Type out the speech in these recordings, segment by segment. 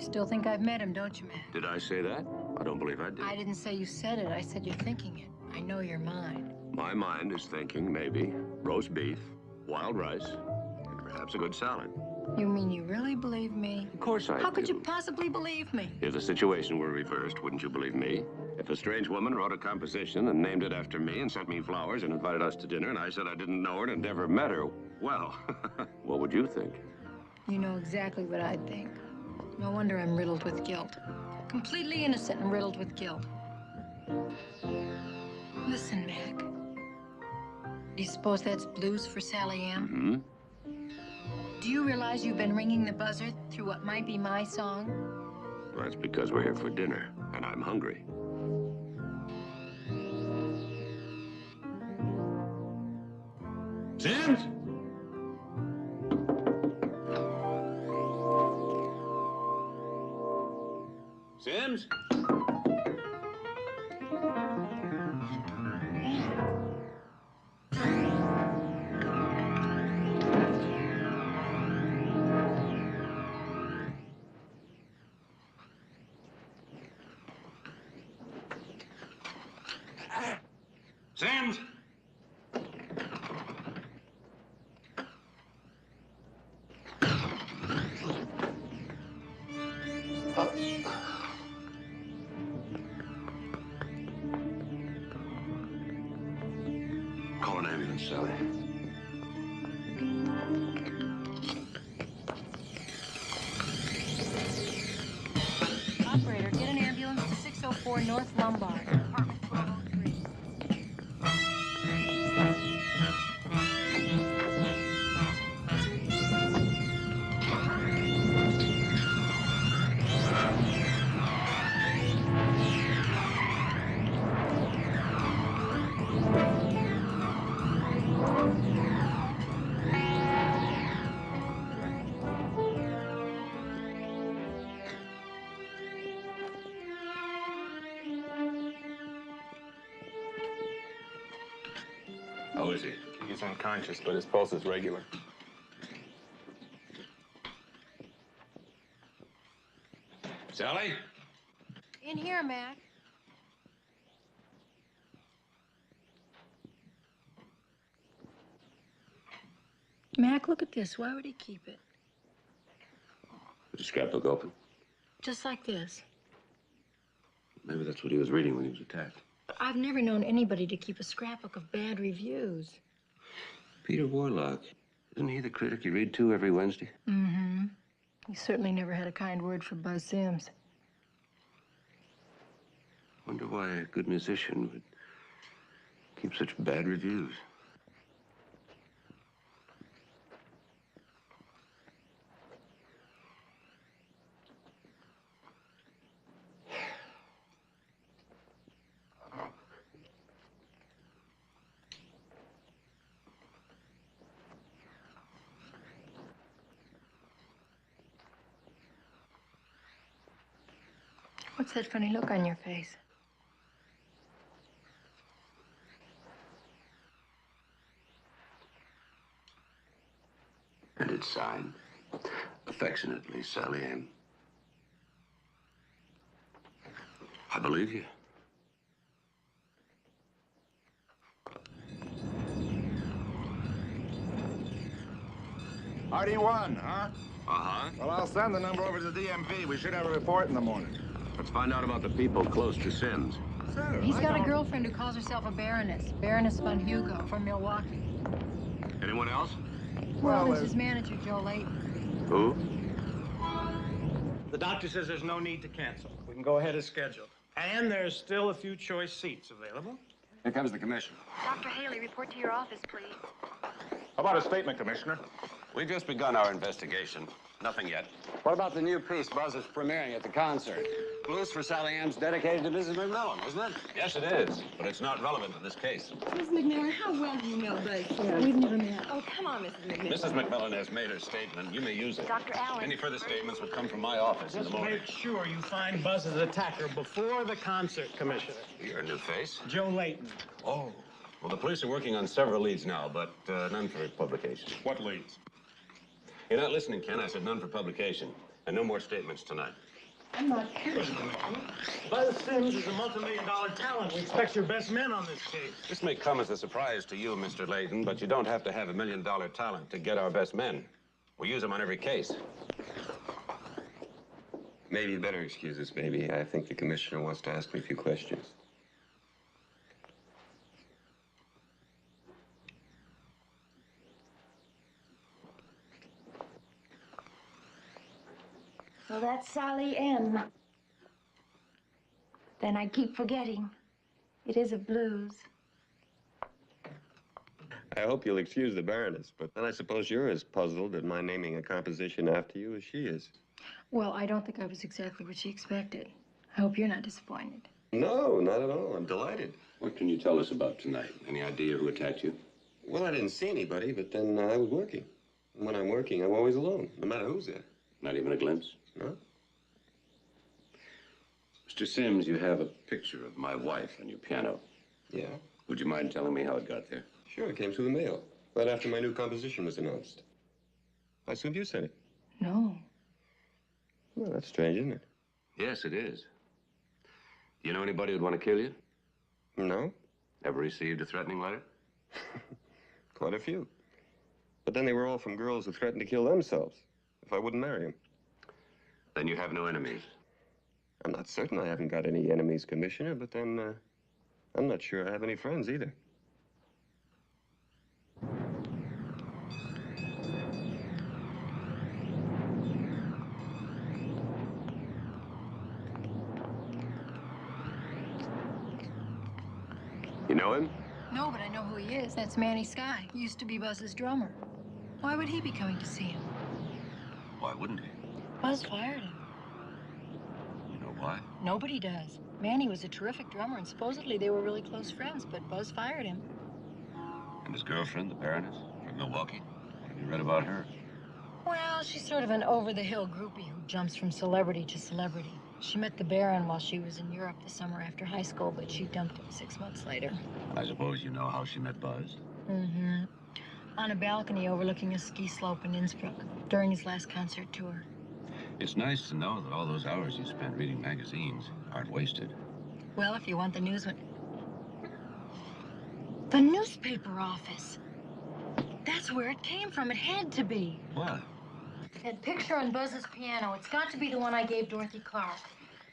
Still think I've met him, don't you, man? Did I say that? I don't believe I did. I didn't say you said it. I said you're thinking it. I know your mind. My mind is thinking maybe roast beef, wild rice, and perhaps a good salad. You mean you really believe me? Of course I do. How could you possibly believe me? If the situation were reversed, wouldn't you believe me? If a strange woman wrote a composition and named it after me and sent me flowers and invited us to dinner and I said I didn't know her and never met her, well, what would you think? You know exactly what I'd think. No wonder I'm riddled with guilt. Completely innocent and riddled with guilt. Listen, Mac. Do you suppose that's blues for Sally Ann? Mm-hmm. Do you realize you've been ringing the buzzer through what might be my song? Well, that's because we're here for dinner, and I'm hungry. Sims? Sims? Sims? Call an ambulance, Sally. Operator, get an ambulance to 604 North Lombard, apartment 1203. How is he? He's unconscious, but his pulse is regular. Sally? In here, Mac. Mac, look at this. Why would he keep it? Is the scrapbook open? Just like this. Maybe that's what he was reading when he was attacked. But I've never known anybody to keep a scrapbook of bad reviews. Peter Warlock. Isn't he the critic you read to every Wednesday? Mm-hmm. He certainly never had a kind word for Buzz Sims. Wonder why a good musician would keep such bad reviews. What's that funny look on your face? And it's signed, affectionately, Sally Ann. I believe you. RD1, huh? Uh-huh. Well, I'll send the number over to the DMV. We should have a report in the morning. Let's find out about the people close to Sims. Sir, He's got a girlfriend who calls herself a Baroness. Baroness von Hugo from Milwaukee. Anyone else? Well, there's his manager, Joe Layton. Who? The doctor says there's no need to cancel. We can go ahead as scheduled. And there's still a few choice seats available. Here comes the commissioner. Dr. Haley, report to your office, please. How about a statement, Commissioner? We've just begun our investigation. Nothing yet. What about the new piece Buzz is premiering at the concert? Blues for Sally Ann's dedicated to Mrs. McMILLAN, isn't it? Yes, it is, but it's not relevant to this case. Miss McMillan, how well do you know Buzz? We've never met. Oh, come on, Mrs. McMillan. Mrs. McMillan has made her statement. You may use it. Dr. Allen. Any further statements would come from my office in the Just morning. make sure you find Buzz's attacker before the concert, Commissioner. You're a new face. Joe Layton. Oh. Well, the police are working on several leads now, but none for publication. What leads? You're not listening, Ken. I said none for publication. And no more statements tonight. I'm not kidding. Buzz Sims is a multi-million-dollar talent. We expect your best men on this case. This may come as a surprise to you, Mr. Layton, but you don't have to have $1 million talent to get our best men. We use them on every case. Maybe you better excuse us, maybe. I think the commissioner wants to ask me a few questions. So that's Sally M. Then I keep forgetting. It is a blues. I hope you'll excuse the Baroness, but then I suppose you're as puzzled at my naming a composition after you as she is. Well, I don't think I was exactly what she expected. I hope you're not disappointed. No, not at all. I'm delighted. What can you tell us about tonight? Any idea who attacked you? Well, I didn't see anybody, but then I was working. And when I'm working, I'm always alone, no matter who's there. Not even a glimpse? No? Mr. Sims, you have a picture of my wife on your piano. Yeah? Would you mind telling me how it got there? Sure, it came through the mail, right after my new composition was announced. I assumed you sent it. No. Well, that's strange, isn't it? Yes, it is. Do you know anybody who'd want to kill you? No? Ever received a threatening letter? Quite a few. But then they were all from girls who threatened to kill themselves if I wouldn't marry them. Then you have no enemies. I'm not certain I haven't got any enemies, Commissioner, but then I'm not sure I have any friends either. You know him? No, but I know who he is. That's Manny Sky. He used to be Buzz's drummer. Why would he be coming to see him? Why wouldn't he? Buzz fired him. You know why? Nobody does. Manny was a terrific drummer, and supposedly they were really close friends, but Buzz fired him. And his girlfriend, the Baroness, from Milwaukee? What have you read about her? Well, she's sort of an over-the-hill groupie who jumps from celebrity to celebrity. She met the Baron while she was in Europe the summer after high school, but she dumped him 6 months later. I suppose you know how she met Buzz? Mm-hmm. On a balcony overlooking a ski slope in Innsbruck during his last concert tour. It's nice to know that all those hours you spent reading magazines aren't wasted. Well, if you want the news one... The newspaper office. That's where it came from. It had to be. What? That picture on Buzz's piano, it's got to be the one I gave Dorothy Clark.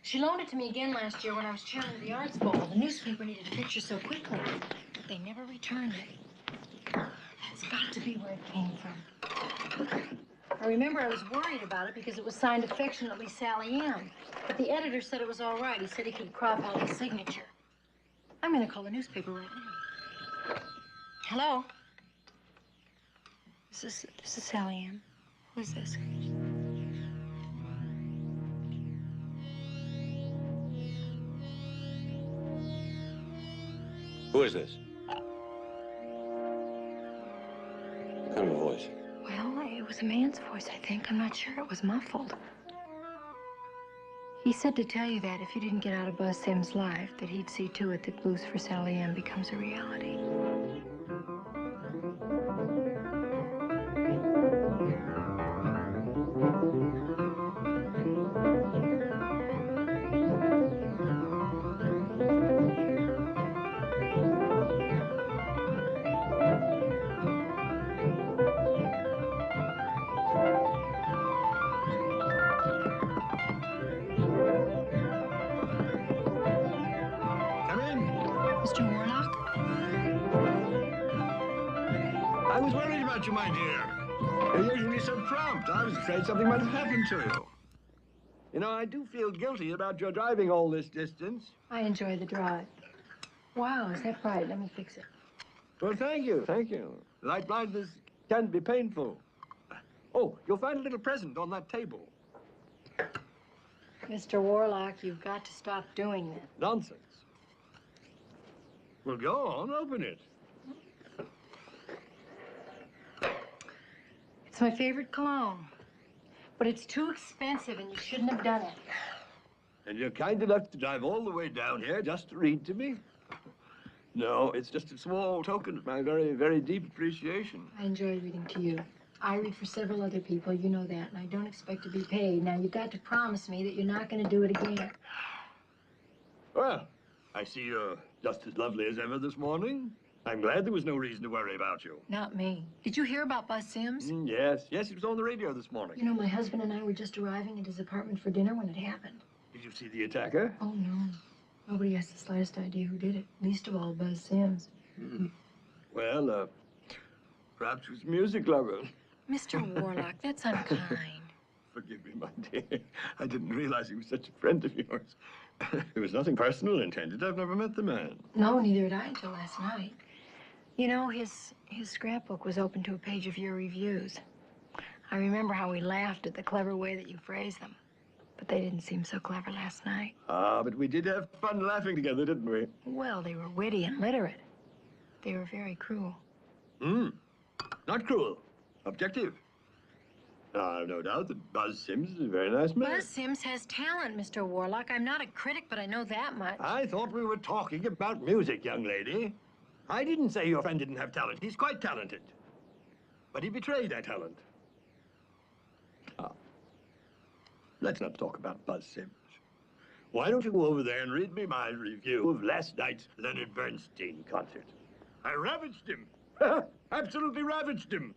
She loaned it to me again last year when I was chairman of the Arts Bowl. The newspaper needed a picture so quickly, but they never returned it. It's got to be where it came from. I remember I was worried about it because it was signed affectionately Sally M. But the editor said it was all right. He said he could crop out his signature. I'm going to call the newspaper right now. Hello? This is Sally M. Who is this? Who is this? What kind of a voice? Well, it was a man's voice, I think. I'm not sure. It was muffled. He said to tell you that if you didn't get out of Buzz Sims' life, that he'd see to it that Blues for Sally M becomes a reality. Mr. Warlock? I was worried about you, my dear. You're usually so prompt. I was afraid something might have happened to you. You know, I do feel guilty about your driving all this distance. I enjoy the drive. Wow, is that right? Let me fix it. Well, thank you, thank you. Light blindness can be painful. Oh, you'll find a little present on that table. Mr. Warlock, you've got to stop doing that. Nonsense. Well, go on, open it. It's my favorite cologne. But it's too expensive and you shouldn't have done it. And you're kind enough to drive all the way down here just to read to me? No, it's just a small token of my very, very deep appreciation. I enjoy reading to you. I read for several other people, you know that, and I don't expect to be paid. Now, you've got to promise me that you're not going to do it again. Well, I see you're just as lovely as ever this morning. I'm glad there was no reason to worry about you. Not me. Did you hear about Buzz Sims? Yes, it was on the radio this morning. You know, my husband and I were just arriving at his apartment for dinner when it happened. Did you see the attacker? Oh, no. Nobody has the slightest idea who did it, least of all Buzz Sims. Well, perhaps he was a music lover. Mr. Warlock, that's unkind. Forgive me, my dear. I didn't realize he was such a friend of yours. There was nothing personal intended. I've never met the man. No, neither had I until last night. You know, his scrapbook was open to a page of your reviews. I remember how we laughed at the clever way that you phrased them. But they didn't seem so clever last night. Ah, but we did have fun laughing together, didn't we? Well, they were witty and literate. They were very cruel. Not cruel. Objective. I've no doubt that Buzz Sims is a very nice man. Buzz Sims has talent, Mr. Warlock. I'm not a critic, but I know that much. I thought we were talking about music, young lady. I didn't say your friend didn't have talent. He's quite talented. But he betrayed that talent. Let's not talk about Buzz Sims. Why don't you go over there and read me my review of last night's Leonard Bernstein concert? I ravaged him. Absolutely ravaged him.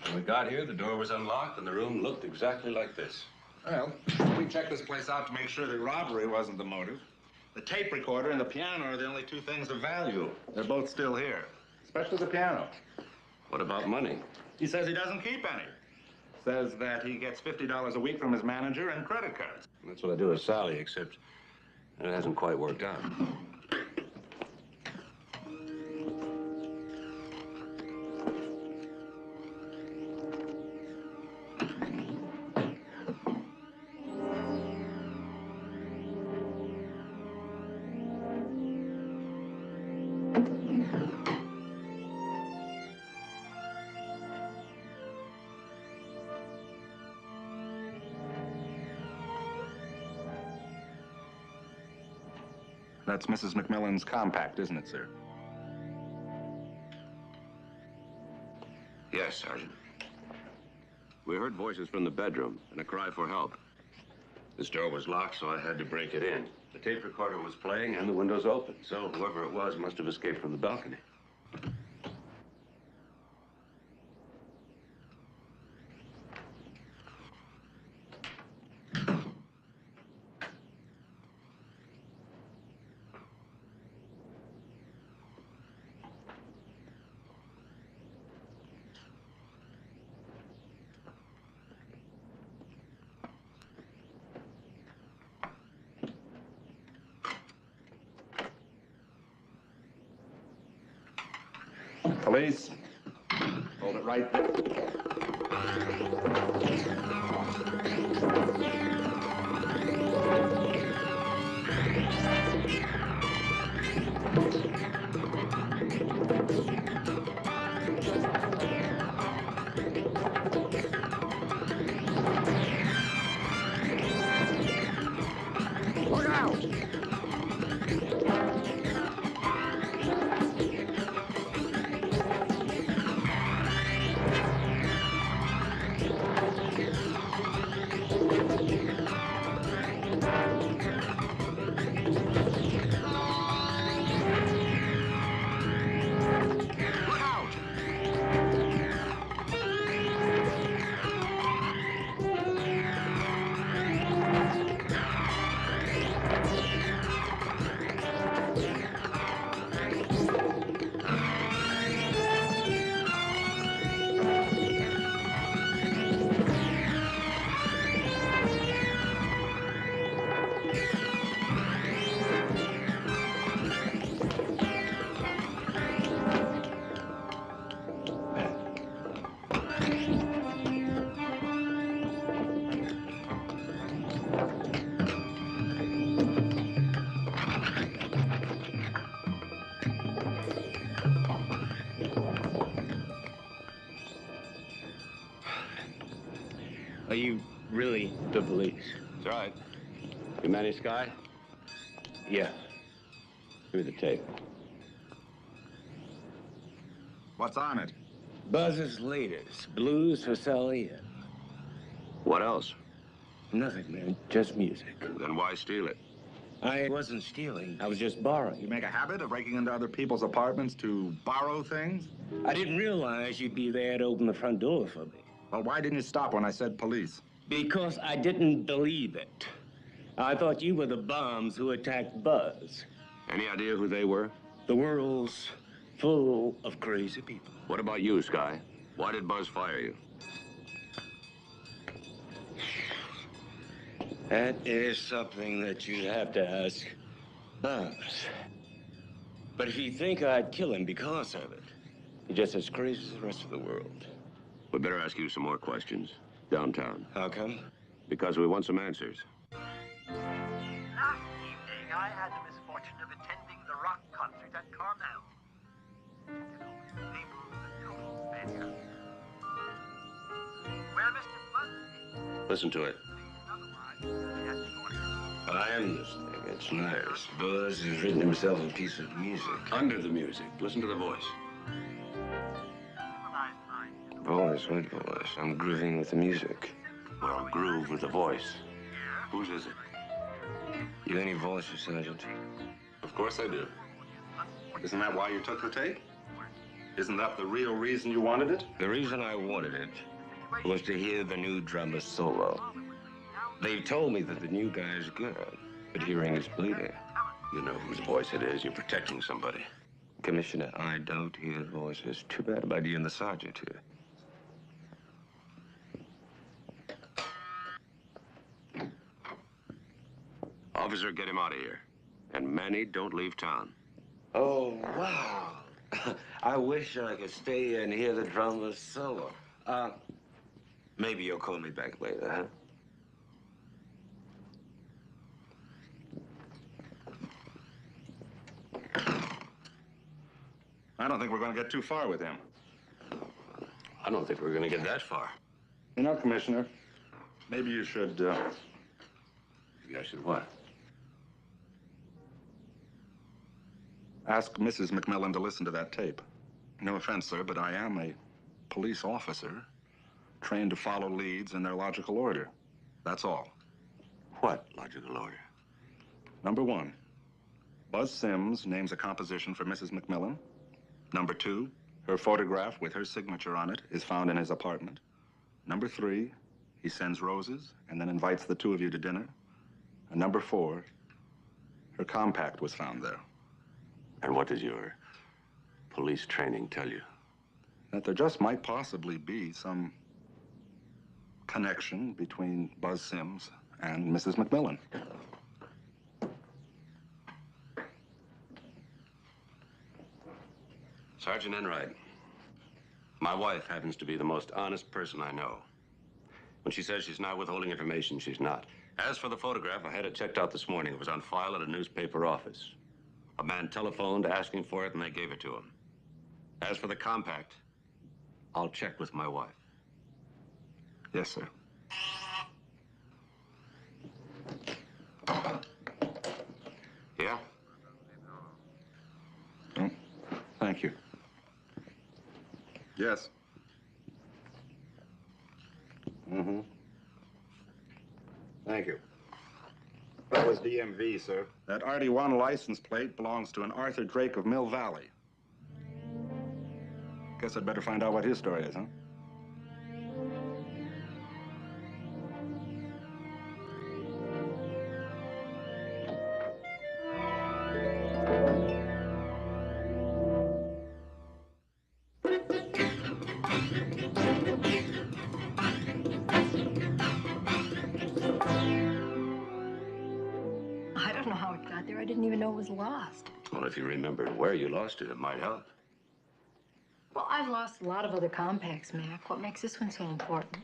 When we got here, the door was unlocked, and the room looked exactly like this. Well, we checked this place out to make sure that robbery wasn't the motive. The tape recorder and the piano are the only two things of value. They're both still here, especially the piano. What about money? He says he doesn't keep any. Says that he gets $50 a week from his manager and credit cards. That's what I do with Sally, except it hasn't quite worked out. That's Mrs. McMillan's compact, isn't it, sir? Yes, Sergeant. We heard voices from the bedroom and a cry for help. This door was locked, so I had to break it in. The tape recorder was playing and the windows open, so whoever it was must have escaped from the balcony. Police, hold it right there. Look out! Are you really the police? That's right. You Manny Sky? Yeah. Give me the tape. What's on it? Buzz's latest, Blues for Sally Ann. What else? Nothing, man, just music. Then why steal it? I wasn't stealing, I was just borrowing. You make a habit of breaking into other people's apartments to borrow things? I didn't realize you'd be there to open the front door for me. Well, why didn't you stop when I said police? Because I didn't believe it. I thought you were the bums who attacked Buzz. Any idea who they were? The world's full of crazy people. What about you, Sky? Why did Buzz fire you? That is something that you'd have to ask Buzz. But if you think I'd kill him because of it, you're just as crazy as the rest of the world. We better ask you some more questions. Downtown. How come? Because we want some answers. Last evening, I had the misfortune of attending the rock concert at Carmel. Where Mr. Buzz is. Listen to it. I am this thing. It's nice. Buzz has written himself a piece of music. Under the music. Listen to the voice. Voice, what voice? I'm grooving with the music. Well, groove with the voice. Whose is it? You any voices, Sergeant? Of course I do. Isn't that why you took the tape? Isn't that the real reason you wanted it? The reason I wanted it was to hear the new drummer's solo. They told me that the new guy's good, but hearing is bleeding. You know whose voice it is. You're protecting somebody. Commissioner, I don't hear voices. Too bad about you and the sergeant here. Officer, get him out of here. And Manny, don't leave town. Oh, wow. I wish I could stay and hear the drummer's solo. Maybe you'll call me back later, huh? I don't think we're going to get too far with him. I don't think we're going to get that far. You know, Commissioner, maybe you should, Maybe I should what? ask Mrs. McMillan to listen to that tape. No offense, sir, but I am a police officer trained to follow leads in their logical order. That's all. What logical order? Number one, Buzz Sims names a composition for Mrs. McMillan. Number two, her photograph with her signature on it is found in his apartment. Number three, he sends roses and then invites the two of you to dinner. And number four, her compact was found there. And what does your police training tell you? That there just might possibly be some connection between Buzz Sims and Mrs. McMillan. Sergeant Enright, my wife happens to be the most honest person I know. When she says she's not withholding information, she's not. As for the photograph, I had it checked out this morning. It was on file at a newspaper office. A man telephoned asking for it, and they gave it to him. As for the compact, I'll check with my wife. Yes, sir. Yeah? Oh, thank you. Yes. Mm-hmm. Thank you. That was DMV, sir. That RD1 license plate belongs to an Arthur Drake of Mill Valley. Guess I'd better find out what his story is, huh? I don't know how it got there. I didn't even know it was lost. Well, if you remembered where you lost it, it might help. Well, I've lost a lot of other compacts, Mac. What makes this one so important?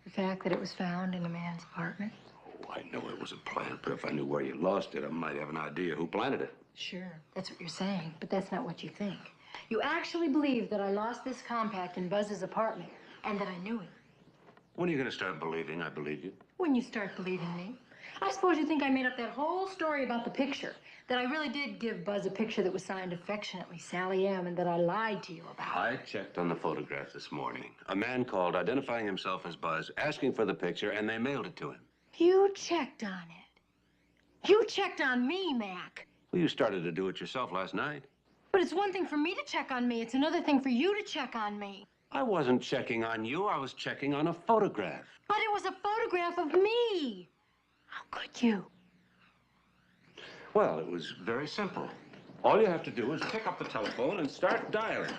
The fact that it was found in a man's apartment? Oh, I know it was a plant, but if I knew where you lost it, I might have an idea who planted it. Sure, that's what you're saying, but that's not what you think. You actually believe that I lost this compact in Buzz's apartment and that I knew it. When are you going to start believing I believe you? When you start believing me. I suppose you think I made up that whole story about the picture. That I really did give Buzz a picture that was signed affectionately Sally M. and that I lied to you about. I checked on the photograph this morning. A man called identifying himself as Buzz, asking for the picture, and they mailed it to him. You checked on it. You checked on me, Mac. Well, you started to do it yourself last night. But it's one thing for me to check on me. It's another thing for you to check on me. I wasn't checking on you. I was checking on a photograph. But it was a photograph of me. How could you? Well, it was very simple. All you have to do is pick up the telephone and start dialing.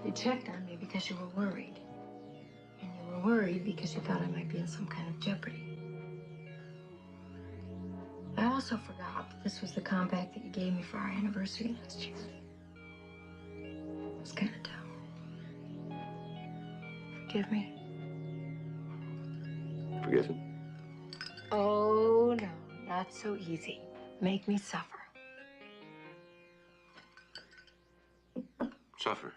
You checked on me because you were worried. And you were worried because you thought I might be in some kind of jeopardy. I also forgot that this was the compact that you gave me for our anniversary last year. It was kind of dumb. Forgive me? Forgiven? Oh, no, not so easy. Make me suffer. Suffer.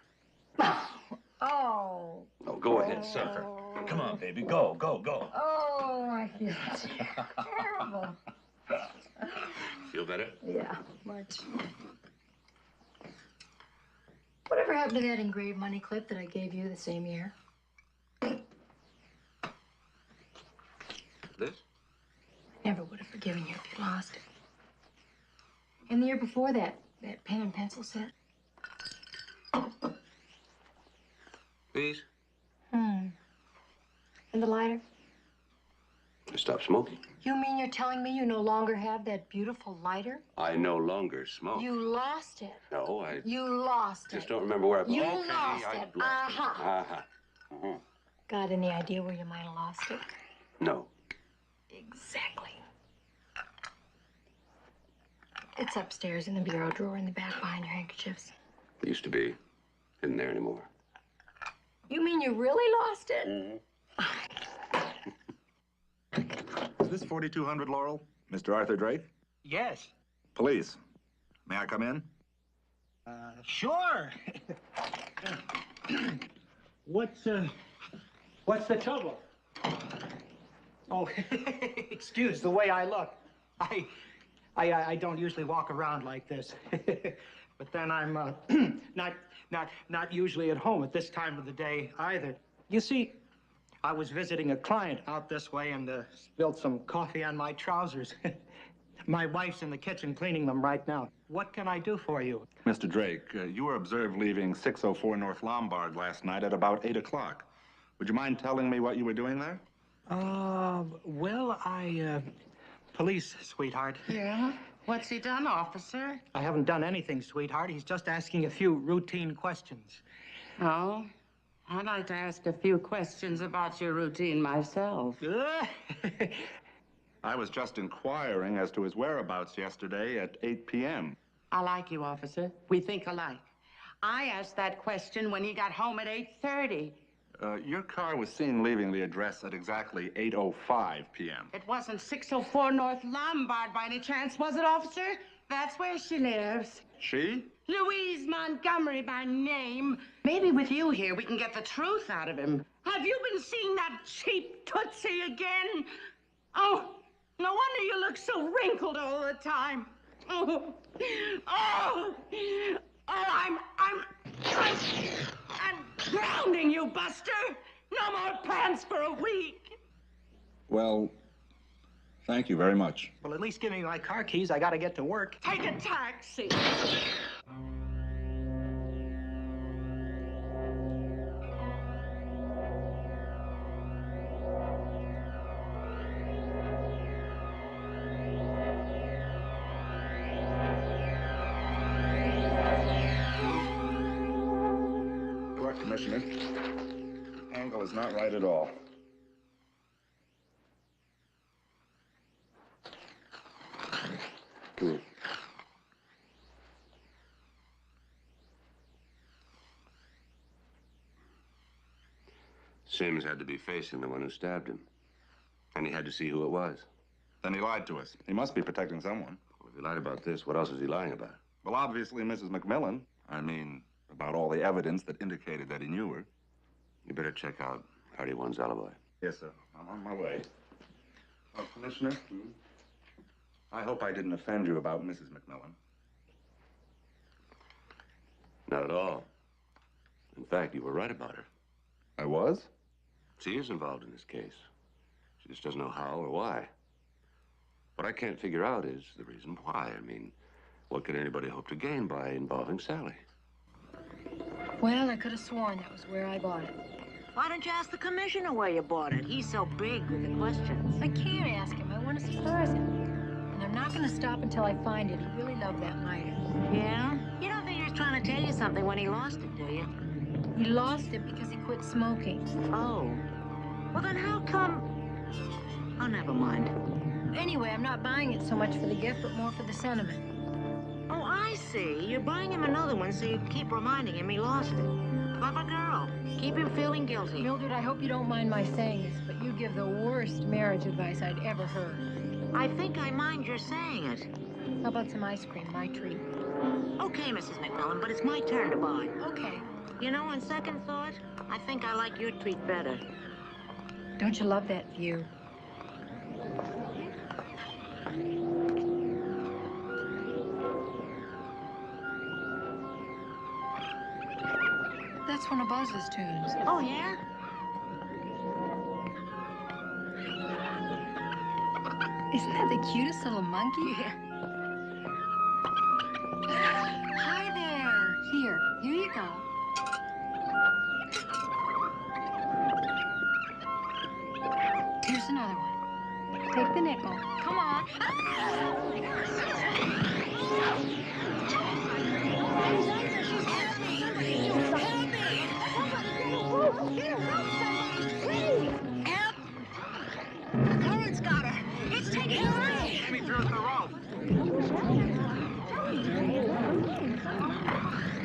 Oh. Oh, go ahead, suffer. Come on, baby. Go, go, go. Oh, I feel terrible. Feel better? Yeah, much. Whatever happened to that engraved money clip that I gave you the same year? This? I never would have forgiven you if you lost it. And the year before that pen and pencil set? These? And the lighter? I stopped smoking. You mean you're telling me you no longer have that beautiful lighter? I no longer smoke. You lost it. No, I You lost it. just don't remember where I... You okay, lost I it. lost it. Aha. Uh-huh. Got any idea where you might have lost it? No. Exactly. It's upstairs in the bureau drawer in the back behind your handkerchiefs. It used to be. Isn't there anymore. You mean you really lost it? Is this 4200 Laurel? Mr. Arthur Drake? Yes. Police. May I come in? Sure. What's the trouble? Oh, excuse the way I look. I don't usually walk around like this. But then I'm not usually at home at this time of the day either. You see, I was visiting a client out this way and spilled some coffee on my trousers. My wife's in the kitchen cleaning them right now. What can I do for you? Mr. Drake, you were observed leaving 604 North Lombard last night at about 8 o'clock. Would you mind telling me what you were doing there? Well, police, sweetheart. Yeah? What's he done, officer? I haven't done anything, sweetheart. He's just asking a few routine questions. Oh? I'd like to ask a few questions about your routine myself. I was just inquiring as to his whereabouts yesterday at 8 p.m. I like you, officer. We think alike. I asked that question when he got home at 8:30. Your car was seen leaving the address at exactly 8:05 p.m. It wasn't 604 North Lombard by any chance, was it, officer? That's where she lives. She? Louise Montgomery by name. Maybe with you here, we can get the truth out of him. Have you been seeing that cheap Tootsie again? Oh, no wonder you look so wrinkled all the time. Oh, I'm grounding you, Buster. No more pants for a week. Well, thank you very much. Well, at least give me my car keys. I gotta get to work. Take a taxi. Commissioner. The angle is not right at all. Come here. Sims had to be facing the one who stabbed him. And he had to see who it was. Then he lied to us. He must be protecting someone. Well, if he lied about this, what else is he lying about? Well, obviously, Mrs. McMillan. I mean, about all the evidence that indicated that he knew her. You better check out Hardy One's alibi. Yes, sir. I'm on my way. Oh, Commissioner, I hope I didn't offend you about Mrs. McMillan. Not at all. In fact, you were right about her. I was? She is involved in this case. She just doesn't know how or why. What I can't figure out is the reason why. I mean, what could anybody hope to gain by involving Sally? Well, I could have sworn that was where I bought it. Why don't you ask the commissioner where you bought it? He's so big with the questions. I can't ask him. I want to surprise him. And I'm not going to stop until I find it. He really loved that lighter. Yeah? You don't think he was trying to tell you something when he lost it, do you? He lost it because he quit smoking. Oh. Well, then how come... Oh, never mind. Anyway, I'm not buying it so much for the gift, but more for the sentiment. Oh, I see. You're buying him another one so you keep reminding him he lost it. Clever girl. Keep him feeling guilty. Mildred, I hope you don't mind my saying this, but you give the worst marriage advice I'd ever heard. I think I mind your saying it. How about some ice cream, my treat? Okay, Mrs. McMillan, but it's my turn to buy. Okay. You know, on second thought, I think I like your treat better. Don't you love that view? That's one of Buzz's tunes. Oh, yeah? Isn't that the cutest little monkey? Yeah. Hi there. Here you go. Here's another one. Take the nickel. Come on. Current's got her. It's taking her. Let me through the rope.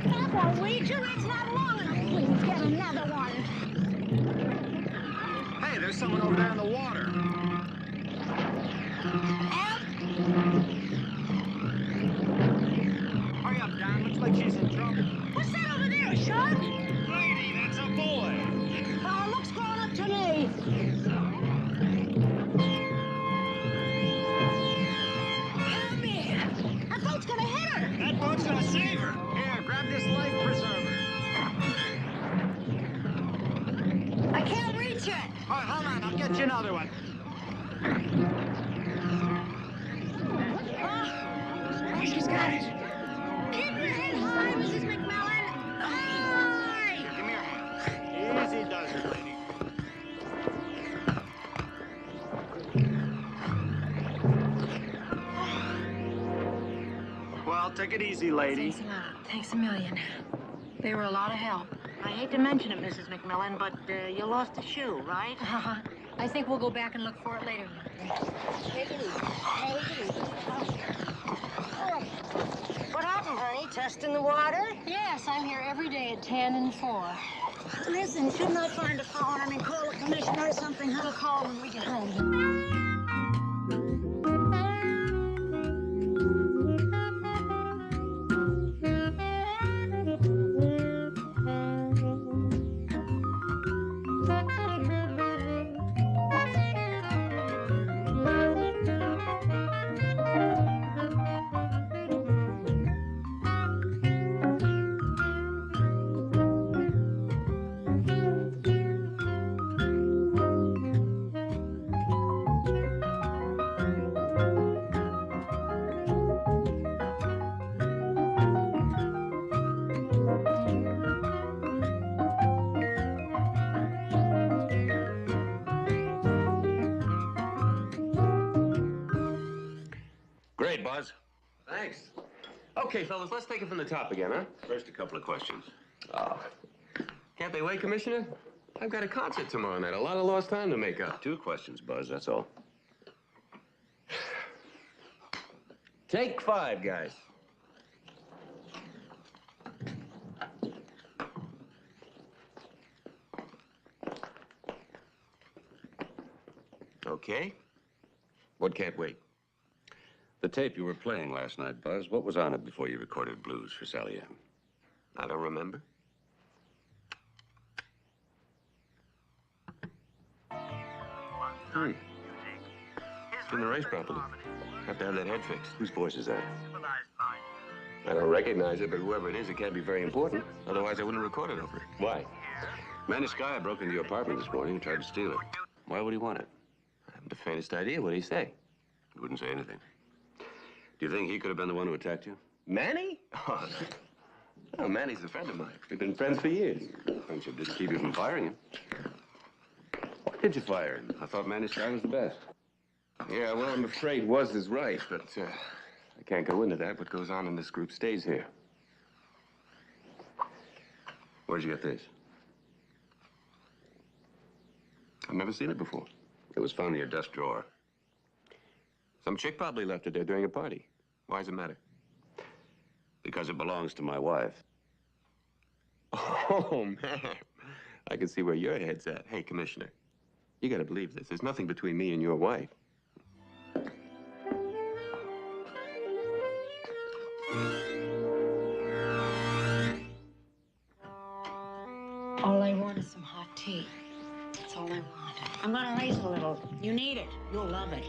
That won't reach her. It's not long enough. Please get another one. Hey, there's someone over there in the water. Hurry up, Don. Looks like she's in trouble. What's that over there, a shark? Lady, that's a boy. Looks grown up to me. Help me! That boat's gonna hit her. That boat's gonna save her. Here, grab this life preserver. I can't reach it. All right, hold on. I'll get you another one. She's got it. Keep your head high, Mrs. McMillan. High! Here, give me your hand. Easy does it, lady. Well, take it easy, lady. Thanks a lot. Thanks a million. They were a lot of help. I hate to mention it, Mrs. McMillan, but you lost a shoe, right? I think we'll go back and look for it later. Take it easy. Take it easy. What happened, honey? Testing the water? Yes, I'm here every day at 10 and 4. Listen, shouldn't I find a phone? I mean, call the commissioner or something? We'll call when we get home. Great, Buzz. Thanks. Okay, fellas, let's take it from the top again, huh? First, a couple of questions. Oh. Can't Can't they wait, Commissioner? I've got a concert tomorrow night. A lot of lost time to make up. 2 questions, Buzz, that's all. Take 5, guys. Okay. What can't wait? The tape you were playing last night, Buzz, what was on it before you recorded Blues for Sally Ann? I don't remember. Didn't erase properly. Have to have that head fixed. Whose voice is that? I don't recognize it, but whoever it is, it can't be very important. Otherwise, I wouldn't record it over it. Why? Manny Sky broke into your apartment this morning and tried to steal it. Why would he want it? I haven't the faintest idea. What did he say? He wouldn't say anything. Do you think he could have been the one who attacked you? Manny? Oh, no, Manny's a friend of mine. We've been friends for years. Friendship didn't keep you from firing him. Why did you fire him? I thought Manny Sky was the best. Yeah, well, I'm afraid was is right, but I can't go into that. What goes on in this group stays here. Where'd you get this? I've never seen it before. It was found in your desk drawer. Some chick probably left it there during a party. Why does it matter? Because it belongs to my wife. Oh, man. I can see where your head's at. Hey, Commissioner, you gotta believe this. There's nothing between me and your wife. All I want is some hot tea. That's all I want. I'm gonna raise a little. You need it. You'll love it.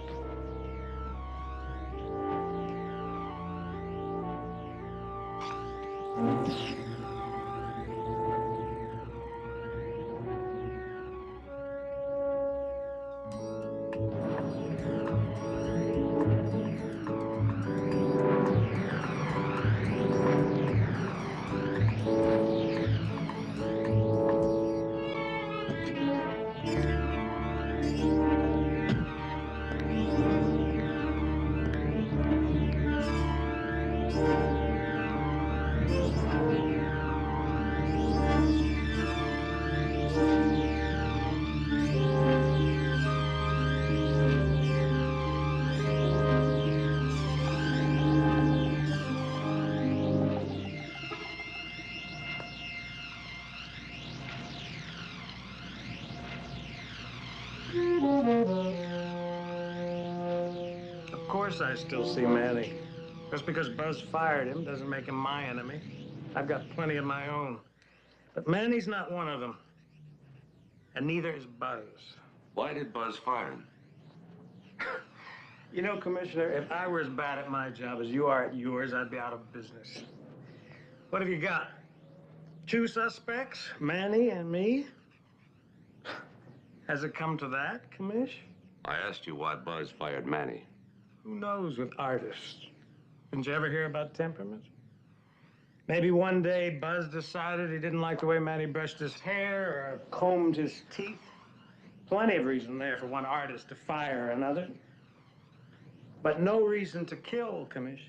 Of course I still see Manny. Just because Buzz fired him doesn't make him my enemy. I've got plenty of my own. But Manny's not one of them. And neither is Buzz. Why did Buzz fire him? You know, Commissioner, if I were as bad at my job as you are at yours, I'd be out of business. What have you got? 2 suspects, Manny and me? Has it come to that, Commish? I asked you why Buzz fired Manny. Who knows with artists? Didn't you ever hear about temperament? Maybe one day Buzz decided he didn't like the way Manny brushed his hair or combed his teeth. Plenty of reason there for one artist to fire another. But no reason to kill, Commish.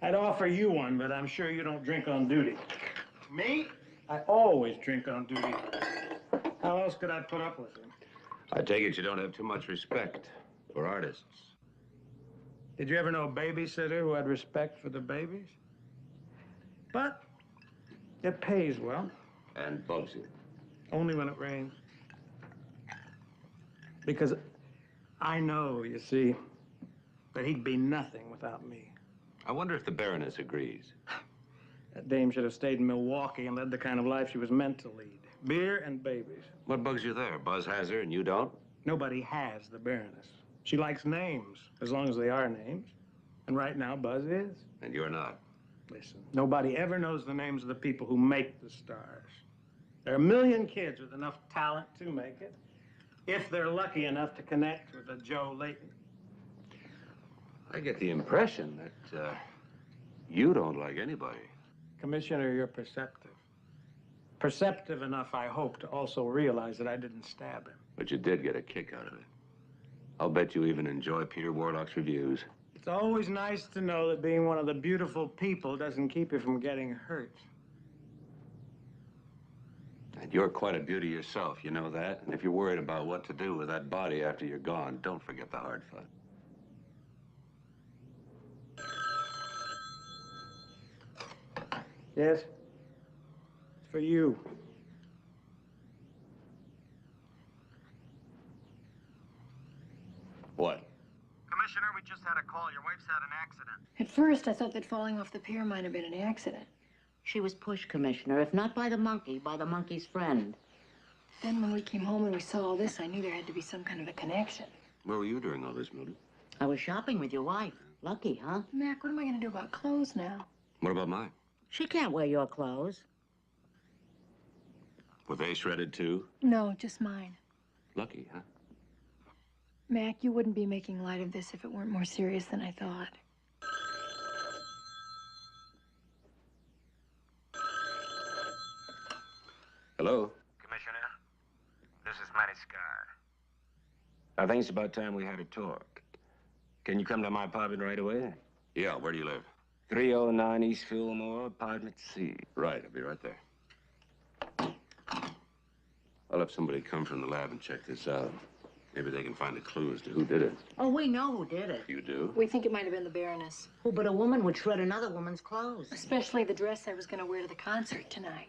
I'd offer you one, but I'm sure you don't drink on duty. Me? I always drink on duty. How else could I put up with him? I take it you don't have too much respect for artists. Did you ever know a babysitter who had respect for the babies? But it pays well. And bugs you. Only when it rains. Because I know, you see, that he'd be nothing without me. I wonder if the Baroness agrees. That dame should have stayed in Milwaukee and led the kind of life she was meant to lead. Beer and babies. What bugs you there? Buzz has her and you don't? Nobody has the Baroness. She likes names, as long as they are names. And right now, Buzz is. And you're not. Listen, nobody ever knows the names of the people who make the stars. There are a million kids with enough talent to make it, if they're lucky enough to connect with a Joe Layton. I get the impression that you don't like anybody. Commissioner, you're perceptive. Perceptive enough, I hope, to also realize that I didn't stab him. But you did get a kick out of it. I'll bet you even enjoy Peter Warlock's reviews. It's always nice to know that being one of the beautiful people doesn't keep you from getting hurt. And you're quite a beauty yourself, you know that? And if you're worried about what to do with that body after you're gone, don't forget the hard fun. Yes? It's for you. What? Commissioner, we just had a call. Your wife's had an accident. At first, I thought that falling off the pier might have been an accident. She was pushed, Commissioner, if not by the monkey, by the monkey's friend. Then when we came home and we saw all this, I knew there had to be some kind of a connection. Where were you during all this, Mildred? I was shopping with your wife. Lucky, huh? Mac, what am I going to do about clothes now? What about mine? She can't wear your clothes. Were they shredded too? No, just mine. Lucky, huh? Mac, you wouldn't be making light of this if it weren't more serious than I thought. Hello? Commissioner, this is Matty Scar. I think it's about time we had a talk. Can you come to my apartment right away? Yeah, where do you live? 309 East Fillmore, apartment C. Right, I'll be right there. I'll have somebody come from the lab and check this out. Maybe they can find a clue as to who did it. Oh, we know who did it. You do? We think it might have been the Baroness. Who but a woman would shred another woman's clothes? Especially the dress I was going to wear to the concert tonight.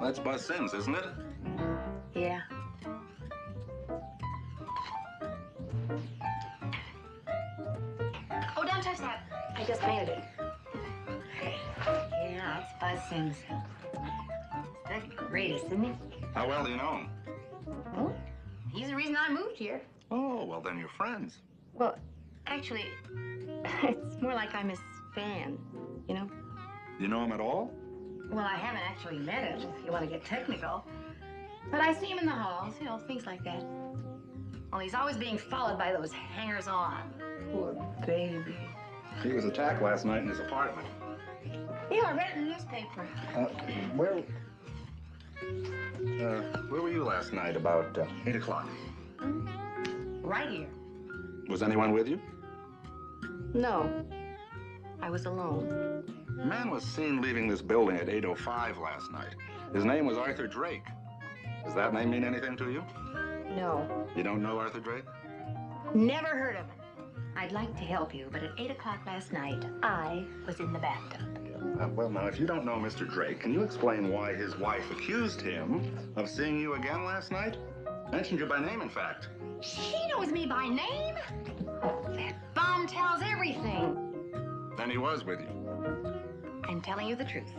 That's Buzz Sims, isn't it? Yeah. Oh, don't touch that. I just painted it. Yeah, it's Buzz Sims. That's the greatest, isn't he? How well do you know him? Well, he's the reason I moved here. Oh, well, then you're friends. Well, actually, it's more like I'm his fan, you know? You know him at all? Well, I haven't actually met him, if you want to get technical. But I see him in the halls, you know, things like that. Well, he's always being followed by those hangers-on. Poor baby. He was attacked last night in his apartment. Yeah, I read it in the newspaper. Where were you last night? About 8 o'clock. Right here. Was anyone with you? No. I was alone. A man was seen leaving this building at 8:05 last night. His name was Arthur Drake. Does that name mean anything to you? No. You don't know Arthur Drake? Never heard of him. I'd like to help you, but at 8 o'clock last night, I was in the bathtub. Well, now, if you don't know Mr. Drake, can you explain why his wife accused him of seeing you again last night? Mentioned you by name, in fact. She knows me by name. That bum tells everything. Then he was with you. I'm telling you the truth.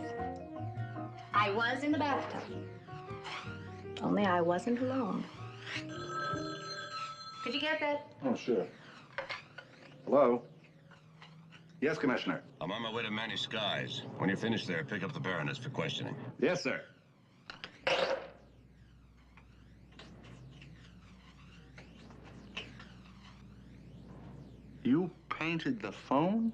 I was in the bathtub. Only I wasn't alone. Could you get that? Oh, sure. Hello? Yes, Commissioner. I'm on my way to Manny Skies. When you're finished there, pick up the Baroness for questioning. Yes, sir. You painted the phone?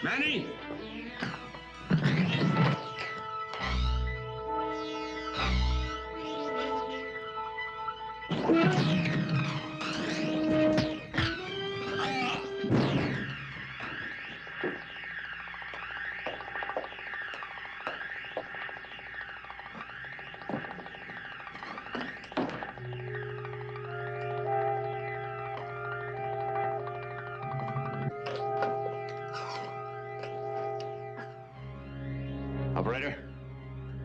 Manny! Operator,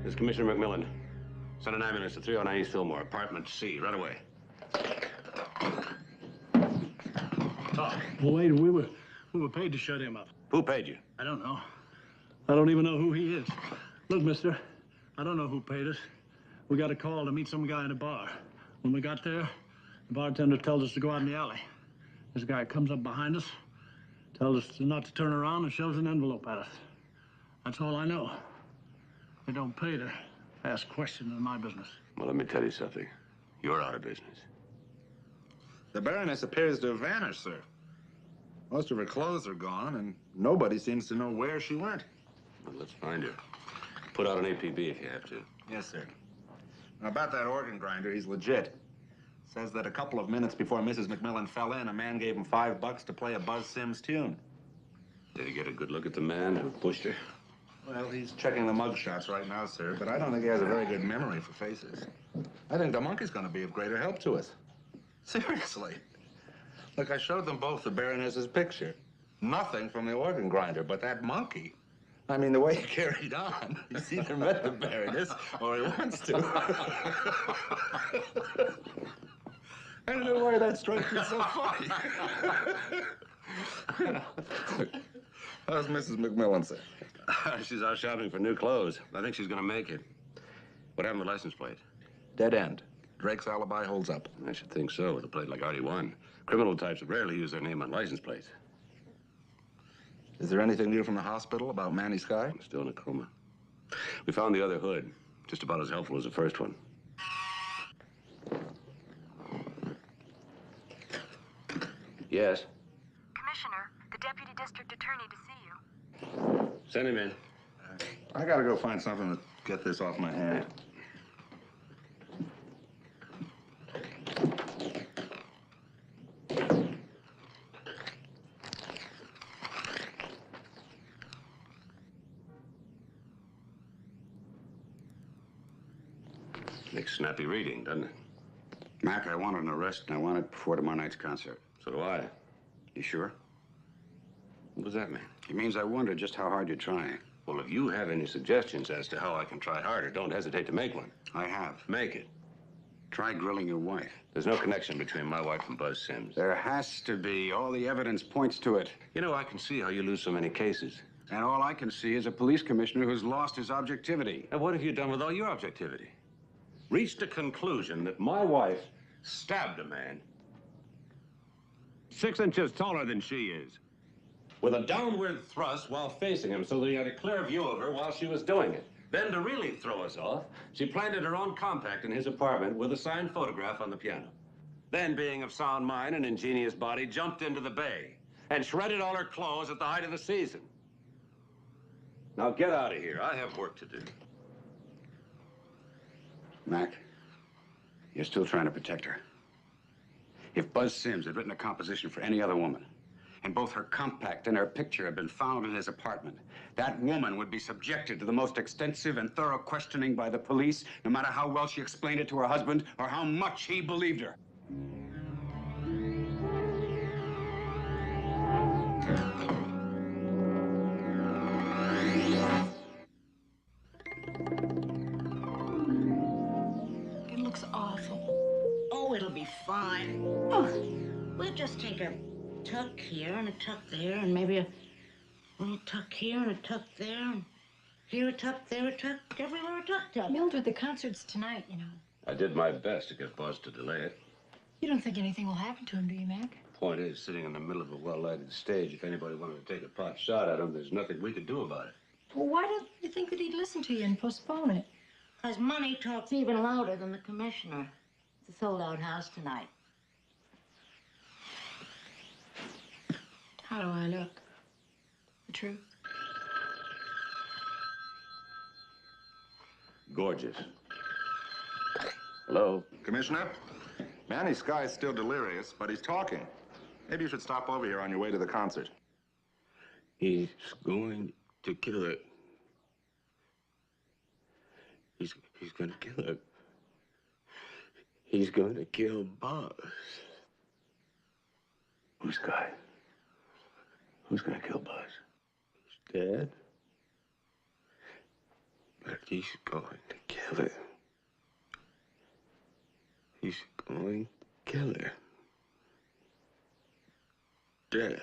this is Commissioner McMILLAN. Send an ambulance to 309 East Fillmore, apartment C, right away. Well, wait, we were paid to shut him up. Who paid you? I don't know. I don't even know who he is. Look, mister, I don't know who paid us. We got a call to meet some guy in a bar. When we got there, the bartender tells us to go out in the alley. This guy comes up behind us, Tells us not to turn around and shoves an envelope at us. That's all I know. It don't pay to ask questions in my business. Well, let me tell you something. You're out of business. The Baroness appears to have vanished, sir. Most of her clothes are gone, and nobody seems to know where she went. Well, let's find her. Put out an APB if you have to. Yes, sir. Now, about that organ grinder, he's legit. Says that a couple of minutes before Mrs. McMILLAN fell in, a man gave him $5 to play a Buzz Sims tune. Did he get a good look at the man who pushed her? Well, he's checking the mug shots right now, sir, but I don't think he has a very good memory for faces. I think the monkey's going to be of greater help to us. Seriously. Look, I showed them both the Baroness's picture. Nothing from the organ grinder, but that monkey. I mean, the way he carried on, he's either met the Baroness or he wants to. I don't know why that strikes me so funny. How's Mrs. McMILLAN, sir? She's out shopping for new clothes. I think she's gonna make it. What happened to the license plate? Dead end. Drake's alibi holds up. I should think so, with a plate like RD1. Criminal types rarely use their name on license plates. Is there anything new from the hospital about Manny Sky? I'm still in a coma. We found the other hood. Just about as helpful as the first one. Yes? Commissioner, the Deputy District Attorney to see you. Send him in. I gotta go find something to get this off my hand. Makes snappy reading, doesn't it? Mac, I want an arrest, and I want it before tomorrow night's concert. So do I. You sure? What does that mean? It means I wonder just how hard you're trying. Well, if you have any suggestions as to how I can try harder, don't hesitate to make one. I have. Make it. Try grilling your wife. There's no connection between my wife and Buzz Sims. There has to be. All the evidence points to it. You know, I can see how you lose so many cases. And all I can see is a police commissioner who's lost his objectivity. And what have you done with all your objectivity? Reached a conclusion that my wife stabbed a man 6 inches taller than she is, with a downward thrust while facing him so that he had a clear view of her while she was doing it. Then, to really throw us off, she planted her own compact in his apartment with a signed photograph on the piano. Then, being of sound mind and ingenious body, jumped into the bay and shredded all her clothes at the height of the season. Now, get out of here. I have work to do. Mac, you're still trying to protect her. If Buzz Sims had written a composition for any other woman, and both her compact and her picture had been found in his apartment, that woman would be subjected to the most extensive and thorough questioning by the police, no matter how well she explained it to her husband or how much he believed her. It looks awful. Oh, it'll be fine. Oh, we'll just take a tuck here and a tuck there, and maybe a little tuck here and a tuck there, and here a tuck, there a tuck, everywhere a tuck. Mildred, the concert's tonight, you know. I did my best to get Buzz to delay it. You don't think anything will happen to him, do you, Mac? Point is, sitting in the middle of a well-lighted stage, if anybody wanted to take a pot shot at him, there's nothing we could do about it. Well, why don't you think that he'd listen to you and postpone it? Because money talks even louder than the commissioner. It's a sold-out house tonight. How do I look? The truth? Gorgeous. Hello? Commissioner? Manny Sky's still delirious, but he's talking. Maybe you should stop over here on your way to the concert. He's going to kill her. He's going to kill her. He's going to kill Buzz. Who's Guy? Who's gonna kill Buzz? He's dead. But he's going to kill her. He's going to kill her. Dead.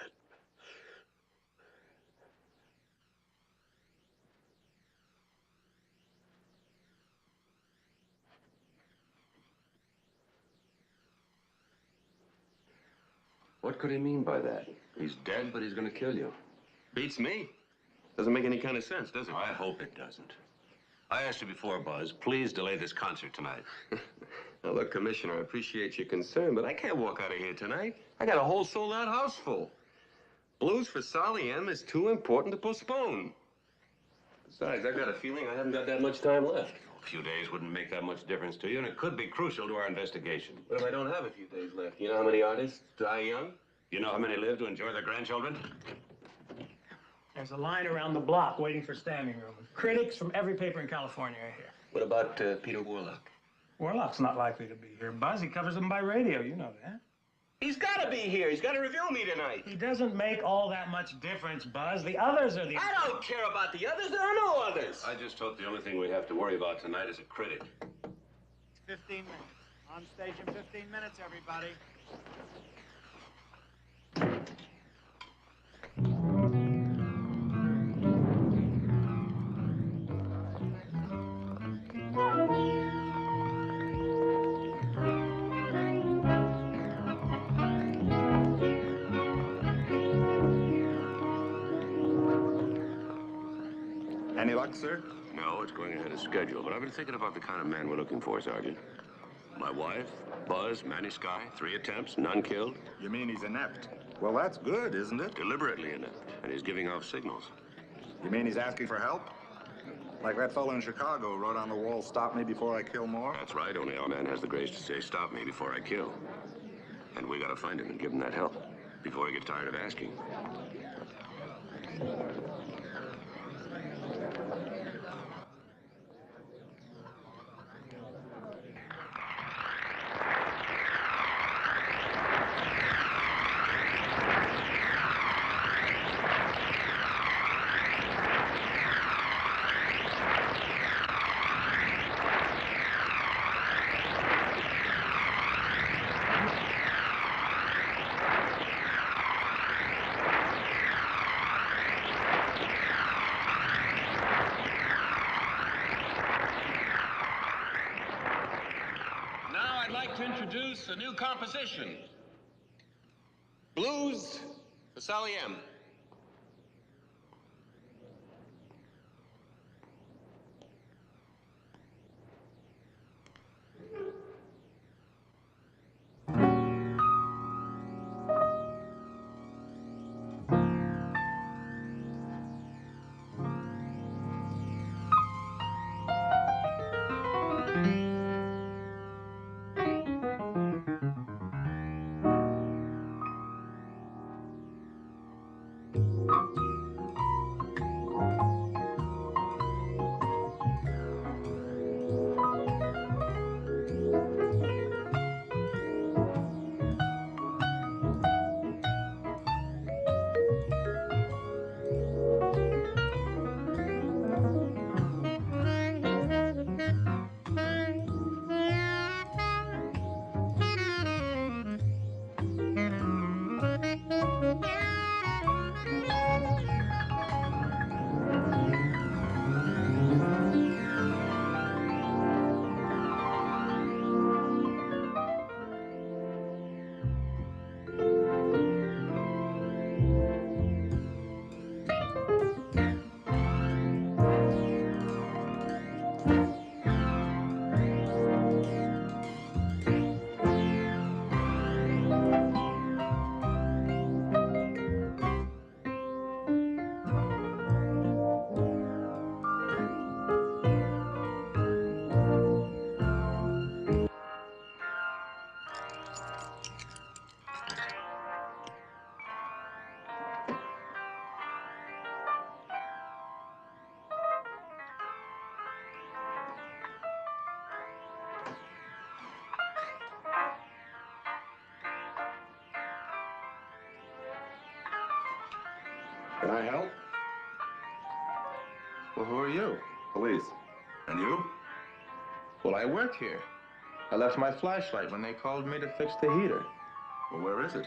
What could he mean by that? He's dead, but he's gonna kill you. Beats me. Doesn't make any kind of sense, does it? I hope it doesn't. I asked you before, Buzz, please delay this concert tonight. Now, look, Commissioner, I appreciate your concern, but I can't walk out of here tonight. I got a whole sold-out house full. Blues for Sally M is too important to postpone. Besides, I've got a feeling I haven't got that much time left. A few days wouldn't make that much difference to you, and it could be crucial to our investigation. What if I don't have a few days left? You know how many artists die young? You know how many live to enjoy their grandchildren? There's a line around the block waiting for standing room. Critics from every paper in California are here. What about Peter Warlock? Warlock's not likely to be here. Buzz, he covers them by radio, you know that. He's got to be here. He's got to review me tonight. He doesn't make all that much difference, Buzz. The others are the... I don't care about the others. There are no others. I just hope the only thing we have to worry about tonight is a critic. It's 15 minutes. On stage in 15 minutes, everybody. Any luck, sir? No, it's going ahead of schedule, but I've been thinking about the kind of man we're looking for, Sergeant. My wife, Buzz, Manny Sky, 3 attempts, none killed. You mean he's inept? Well, that's good, isn't it? Deliberately inept, and he's giving off signals. You mean he's asking for help? Like that fellow in Chicago wrote on the wall, "Stop me before I kill more"? That's right, only our man has the grace to say, "Stop me before I kill." And we gotta find him and give him that help before he gets tired of asking. To introduce a new composition. Blues for Sally M. Can I help? Well, who are you? Police. And you? Well, I work here. I left my flashlight when they called me to fix the heater. Well, where is it?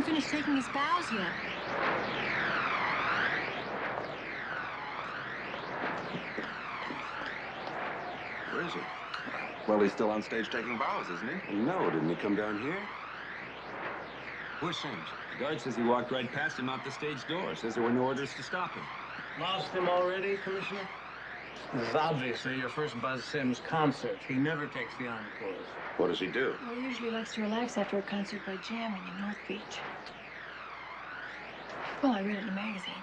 hasn't finished taking his bows yet. Where is he? Well, he's still on stage taking bows, isn't he? No, didn't he come down here? Where's Sims? The guard says he walked right past him out the stage door. Says there were no orders to stop him. Lost him already, Commissioner? This is obviously your first Buzz Sims concert. He never takes the encores. What does he do? Well, he usually likes to relax after a concert by jamming in North Beach. Well, I read it in a magazine.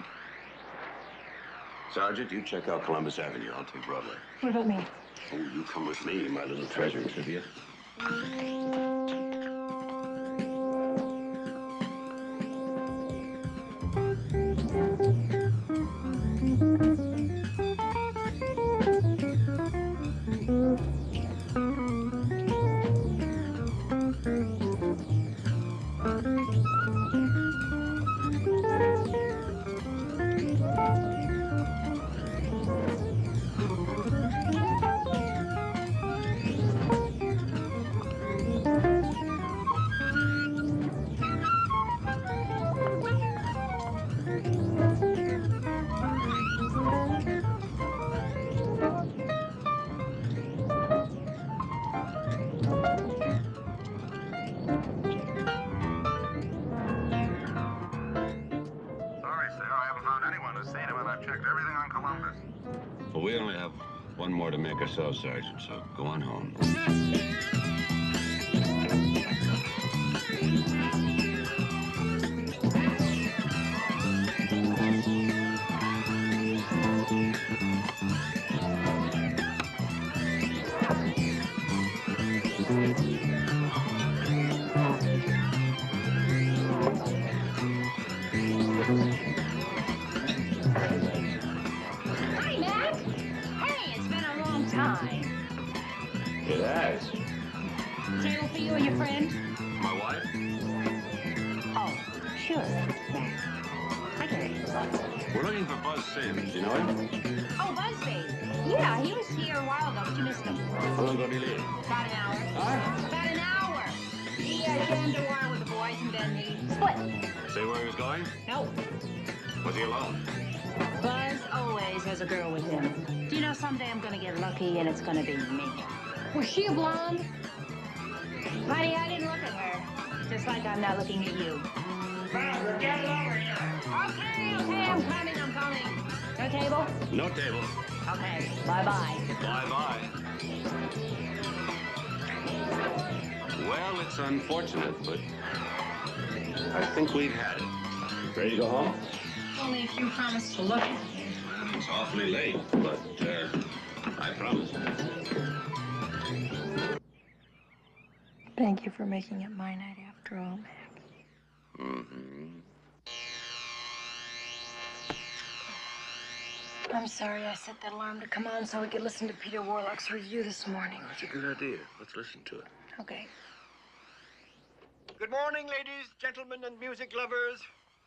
Sergeant, you check out Columbus Avenue. I'll take Broadway. What about me? Oh, you come with me, my little treasure, Trivia. Well, we only have one more to make ourselves, Sergeant, so go on home. Hi, Mac. Hey, it's been a long time. It has. Table for you and your friend? My wife? Oh, sure. I get it. We're looking for Buzz Sims. You know him? Oh, Buzzbait. Yeah, he was here a while ago, but you missed him. How long ago did he leave? About an hour. Huh? About an hour. He came to war with the boys and then he split. Say where he was going? Nope. Was he alone? Buzz always has a girl with him. Do you know someday I'm gonna get lucky and it's gonna be me? Was she a blonde? Honey, I didn't look at her. Just like I'm not looking at you. Buzz, get over here. Okay, I'm coming. No table? No table. Okay, bye-bye. Bye-bye. Well, it's unfortunate, but I think we've had it. Ready to go home? Only if you promise to look at it. Well, it's awfully late, but I promise. Thank you for making it my night after all, Mac. Mm-hmm. I'm sorry I set that alarm to come on so we could listen to Peter Warlock's review this morning. That's a good idea. Let's listen to it. Okay. Good morning, ladies, gentlemen, and music lovers.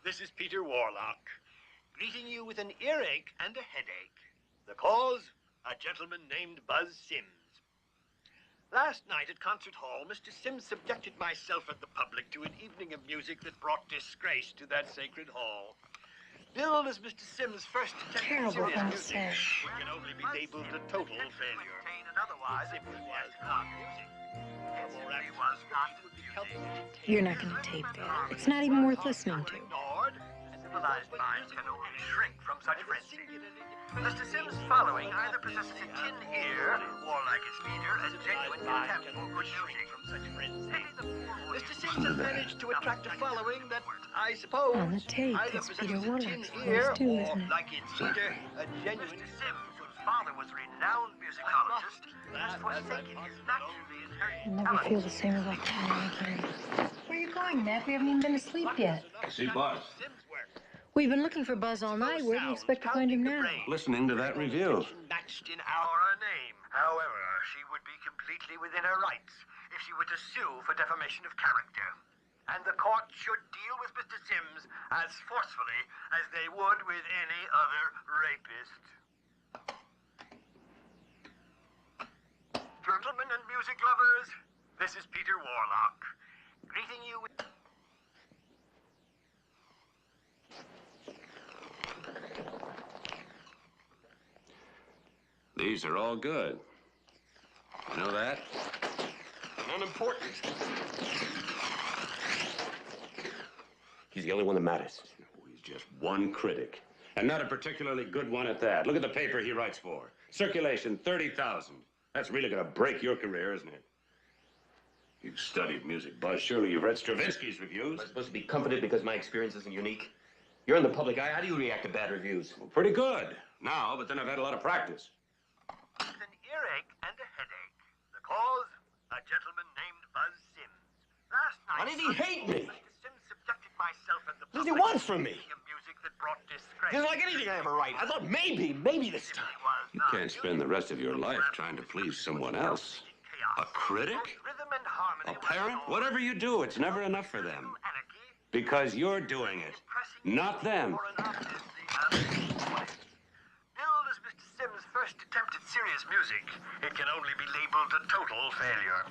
This is Peter Warlock, greeting you with an earache and a headache. The cause? A gentleman named Buzz Sims. Last night at Concert Hall, Mr. Sims subjected myself and the public to an evening of music that brought disgrace to that sacred hall. Billed as Mr. Sims' first attempt at serious music, it can only be labeled a total failure. Otherwise, it was not music. It was not music. You're not going to tape that. It's not even worth listening to. Civilized minds can only shrink from such frenzy. Mr. Sims' following either possesses a tin ear, or like its leader, a genuine contempt for good music from such frenzy. Mr. Sims has managed to attract a following that, I suppose, On the tape, either it's possesses Peter a tin Warlock's ear, voice, too, or, isn't it? like its leader, a genuine... Mr. Sims, whose father was a renowned musicologist, has forsaken his naturally inherited I'll never feel the same about that man again. Where are you going, Mac? We haven't even been asleep yet. See Buzz. We've been looking for Buzz all night. Where do you expect to find him now? Listening to that review. Matched in or a name. However, she would be completely within her rights if she were to sue for defamation of character. And the court should deal with Mr. Sims as forcefully as they would with any other rapist. Gentlemen and music lovers, this is Peter Warlock, greeting you with... These are all good. You know that? Unimportant. He's the only one that matters. He's just one critic. And not a particularly good one at that. Look at the paper he writes for. Circulation, 30,000. That's really gonna break your career, isn't it? You've studied music, Buzz. Surely you've read Stravinsky's reviews. Am I supposed to be comforted because my experience isn't unique? You're in the public eye. How do you react to bad reviews? Well, pretty good now, but then I've had a lot of practice. With an earache and a headache. The cause? A gentleman named Buzz Sims. Last night... Why did he hate me? Mr. Sims subjected myself and the What does he public want from me? to music that brought disgrace. He's like anything I ever write. I thought maybe this time. You can't spend the rest of your life trying to please someone else. A critic? A parent? Whatever you do, it's never enough for them. Because you're doing it, not them. Billed as Mr. Sims' first attempt at serious music, it can only be labeled a total failure.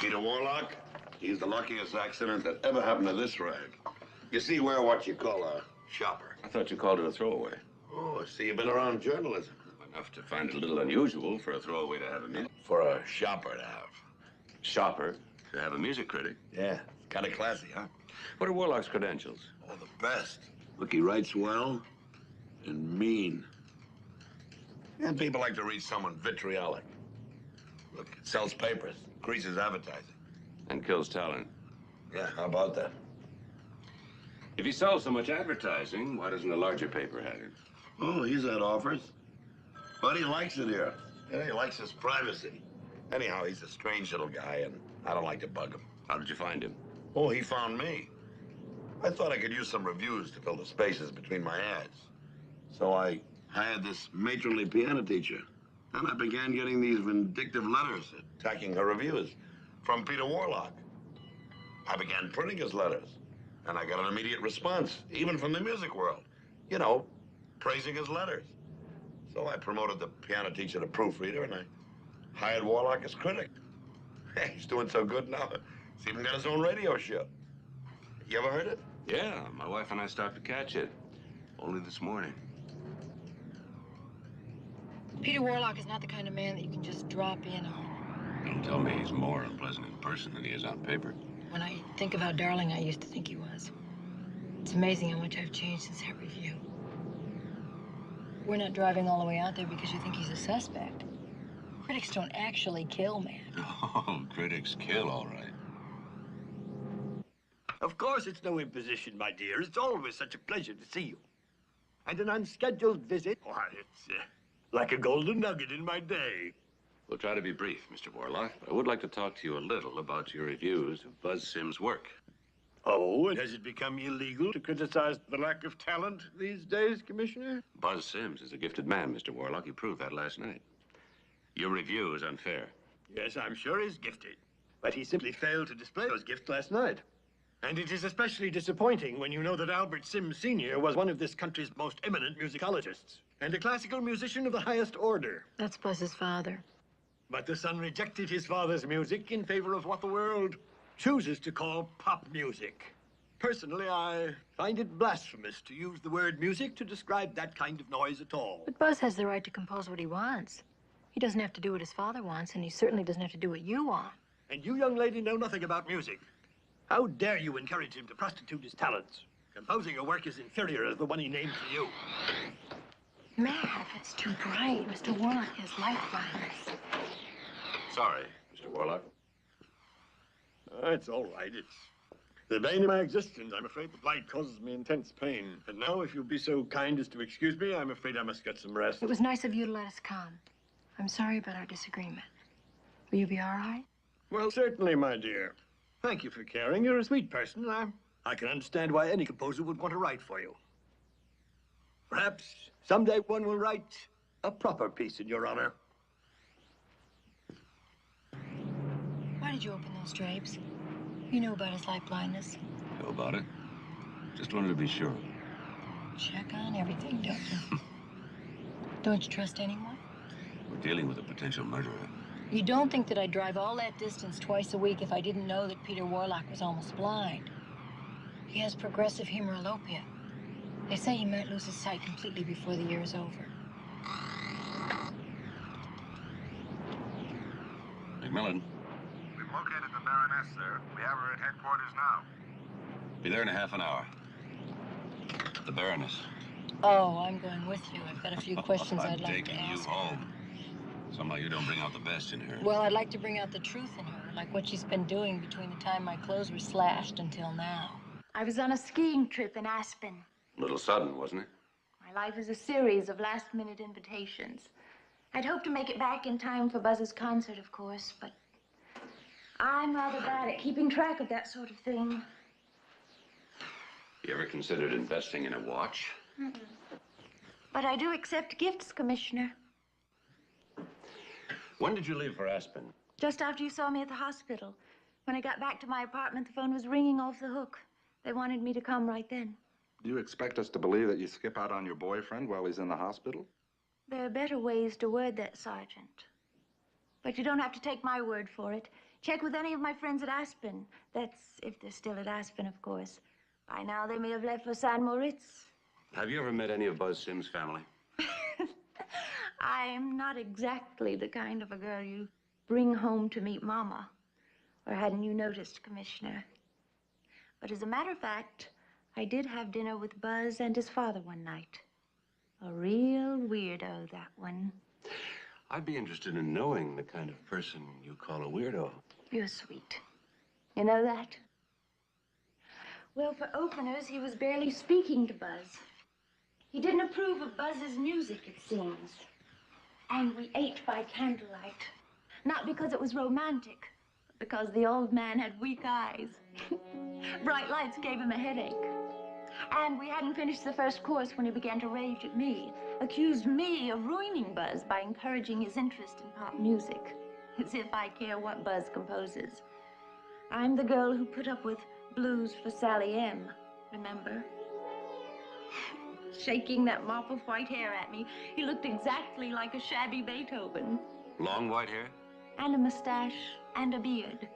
Peter Warlock, he's the luckiest accident that ever happened to this rag. You see, we're what you call a shopper. I thought you called it a throwaway. Oh, I see you've been around journalism. Enough to find it a little unusual for a throwaway to have a music. For a shopper to have. Shopper to have a music critic. Yeah, kind of classy, huh? What are Warlock's credentials? Oh, the best. Look, he writes well and mean. And people like to read someone vitriolic. Look, it sells papers, increases advertising. And kills talent. Yeah, how about that? If he sells so much advertising, why doesn't a larger paper have him? Oh, he's had offers. But he likes it here. Yeah, he likes his privacy. Anyhow, he's a strange little guy, and I don't like to bug him. How did you find him? Oh, he found me. I thought I could use some reviews to fill the spaces between my ads. So I hired this matronly piano teacher. And I began getting these vindictive letters attacking her reviews from Peter Warlock. I began printing his letters. And I got an immediate response, even from the music world. You know, praising his letters. So I promoted the piano teacher to proofreader, and I hired Warlock as critic. Hey, he's doing so good now. He's even got his own radio show. You ever heard it? Yeah, my wife and I stopped to catch it. Only this morning. Peter Warlock is not the kind of man that you can just drop in on. Don't tell me he's more unpleasant in person than he is on paper. When I think of how darling I used to think he was, it's amazing how much I've changed since that review. We're not driving all the way out there because you think he's a suspect. Critics don't actually kill, man. Oh, critics kill, all right. Of course, it's no imposition, my dear. It's always such a pleasure to see you. And an unscheduled visit, why, it's like a golden nugget in my day. We'll try to be brief, Mr. Warlock. I would like to talk to you a little about your reviews of Buzz Sims' work. Oh, and has it become illegal to criticize the lack of talent these days, Commissioner? Buzz Sims is a gifted man, Mr. Warlock. You proved that last night. Your review is unfair. Yes, I'm sure he's gifted. But he simply failed to display those gifts last night. And it is especially disappointing when you know that Albert Sims Sr. was one of this country's most eminent musicologists and a classical musician of the highest order. That's Buzz's father. But the son rejected his father's music in favor of what the world chooses to call pop music. Personally, I find it blasphemous to use the word music to describe that kind of noise at all. But Buzz has the right to compose what he wants. He doesn't have to do what his father wants, and he certainly doesn't have to do what you want. And you, young lady, know nothing about music. How dare you encourage him to prostitute his talents? Composing a work as inferior as the one he named for you. Mav, it's too bright. Mr. Warlock has light blindness. Sorry, Mr. Warlock. It's all right. It's the bane of my existence. I'm afraid the light causes me intense pain. And now, if you'll be so kind as to excuse me, I'm afraid I must get some rest. It was nice of you to let us come. I'm sorry about our disagreement. Will you be all right? Well, certainly, my dear. Thank you for caring. You're a sweet person, and I can understand why any composer would want to write for you. Perhaps someday one will write a proper piece in your honor. Why did you open those drapes? You knew about his light blindness. Know about it? Just wanted to be sure. Check on everything, don't you? Don't you trust anyone? We're dealing with a potential murderer. You don't think that I'd drive all that distance twice a week if I didn't know that Peter Warlock was almost blind? He has progressive hemerolopia. They say he might lose his sight completely before the year is over. McMILLAN. We've located the Baroness, sir. We have her at headquarters now. Be there in a half an hour. The Baroness. Oh, I'm going with you. I've got a few questions I'm I'd like to taking you ask. home. Somehow you don't bring out the best in her. Well, I'd like to bring out the truth in her, like what she's been doing between the time my clothes were slashed until now. I was on a skiing trip in Aspen. A little sudden, wasn't it? My life is a series of last-minute invitations. I'd hoped to make it back in time for Buzz's concert, of course, but I'm rather bad at keeping track of that sort of thing. You ever considered investing in a watch? Mm-mm. But I do accept gifts, Commissioner. When did you leave for Aspen? Just after you saw me at the hospital. When I got back to my apartment, the phone was ringing off the hook. They wanted me to come right then. Do you expect us to believe that you skip out on your boyfriend while he's in the hospital? There are better ways to word that, Sergeant. But you don't have to take my word for it. Check with any of my friends at Aspen. That's if they're still at Aspen, of course. By now, they may have left for San Moritz. Have you ever met any of Buzz Sims' family? I'm not exactly the kind of a girl you bring home to meet Mama. Or hadn't you noticed, Commissioner? But as a matter of fact, I did have dinner with Buzz and his father one night. A real weirdo, that one. I'd be interested in knowing the kind of person you call a weirdo. You're sweet. You know that? Well, for openers, he was barely speaking to Buzz. He didn't approve of Buzz's music, it seems. And we ate by candlelight. Not because it was romantic, but because the old man had weak eyes. Bright lights gave him a headache. And we hadn't finished the first course when he began to rage at me, accused me of ruining Buzz by encouraging his interest in pop music. As if I care what Buzz composes. I'm the girl who put up with Blues for Sally M, remember? Shaking that mop of white hair at me, he looked exactly like a shabby Beethoven. Long white hair? And a mustache and a beard.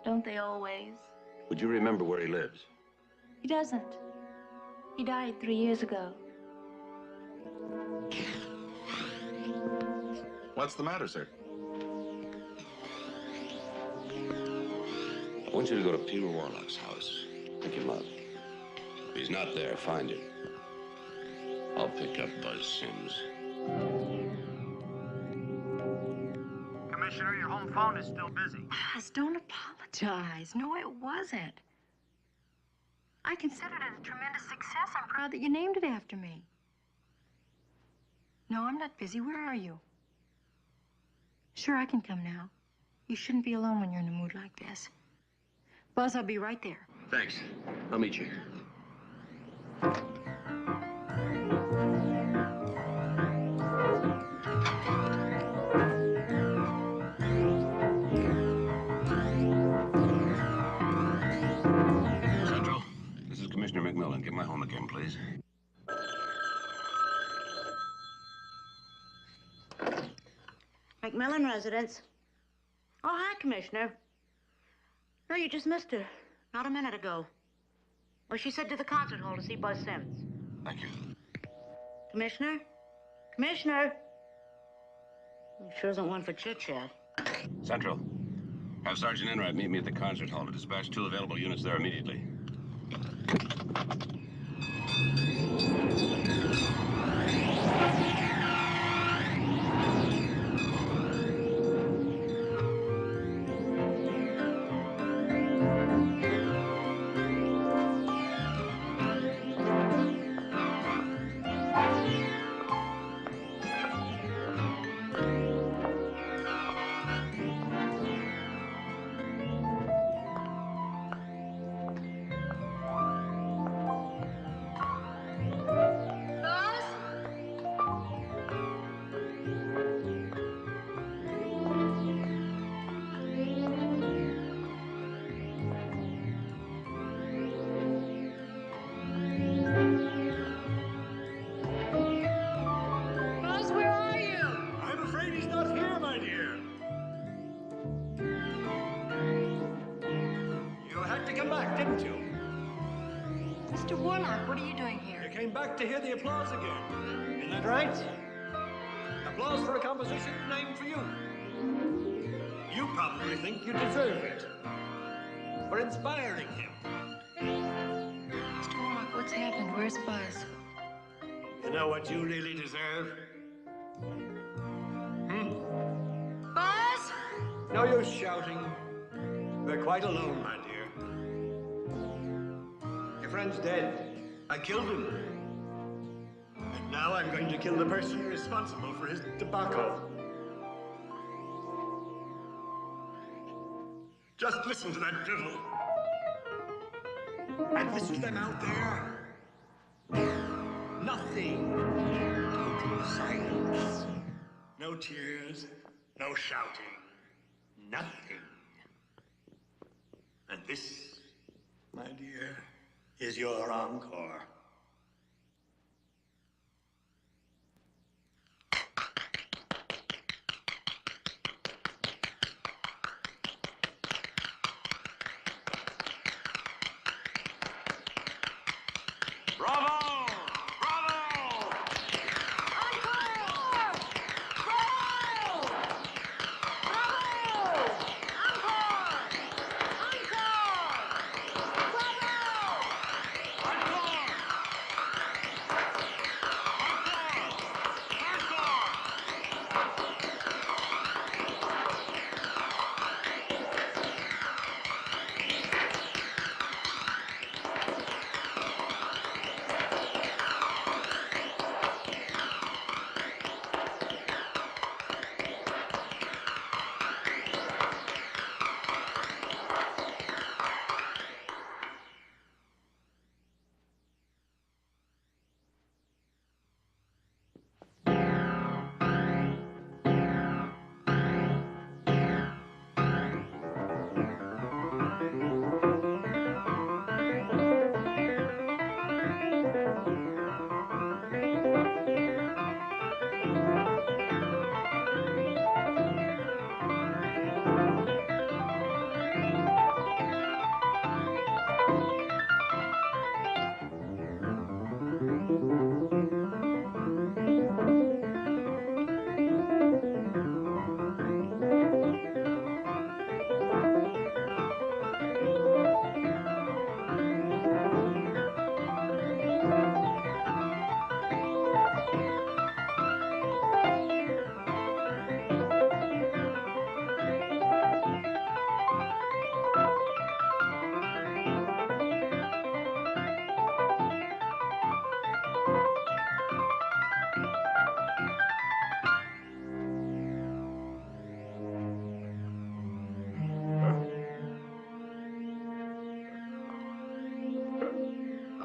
Don't they always? Would you remember where he lives? He doesn't. He died 3 years ago. What's the matter, sir? I want you to go to Peter Warlock's house. Pick him up. If he's not there, find him. I'll pick up Buzz Sims. Commissioner, your home phone is still busy. Buzz, don't apologize. No, it wasn't. I considered it a tremendous success. I'm proud that you named it after me. No, I'm not busy. Where are you? Sure, I can come now. You shouldn't be alone when you're in a mood like this. Buzz, I'll be right there. Thanks. I'll meet you. Central, this is Commissioner McMILLAN. Get my home again, please. McMILLAN residence. Oh, hi, Commissioner. No, you just missed her. Not a minute ago. Well, she said to the concert hall to see Buzz Sims. Thank you. Commissioner? Commissioner? Sure isn't one for chit-chat. Central, have Sergeant Enright meet me at the concert hall to dispatch 2 available units there immediately. Buzz, where are you? I'm afraid he's not here, my dear. You had to come back, didn't you? Mr. Warlock, what are you doing here? You came back to hear the applause again. Isn't that right? Applause for a composition named for you. You probably think you deserve it for inspiring him. Mr. Warlock, what's happened? Where's Buzz? You know what you really deserve? Buzz? No use shouting. We're quite alone, my dear. Your friend's dead. I killed him. And now I'm going to kill the person responsible for his debacle. Just listen to that drivel. And listen to them out there. Nothing. Silence. No tears. No shouting. Nothing. And this, my dear, is your encore. Bravo!